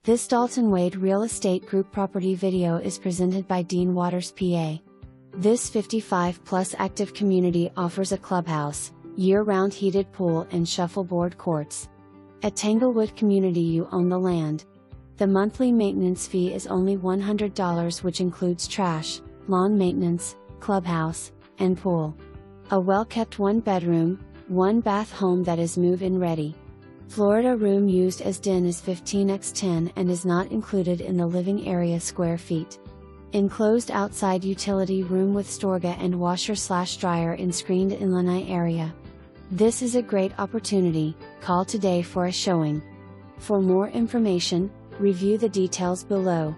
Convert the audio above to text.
This Dalton Wade Real Estate Group property video is presented by Dean Waters PA. This 55-plus active community offers a clubhouse, year-round heated pool and shuffleboard courts. At Tanglewood Community you own the land. The monthly maintenance fee is only $100, which includes trash, lawn maintenance, clubhouse, and pool. A well-kept one-bedroom, one-bath home that is move-in ready. Florida room used as den is 15x10 and is not included in the living area square feet. Enclosed outside utility room with storge and washer/dryer in screened-in lanai area. This is a great opportunity. Call today for a showing. For more information, review the details below.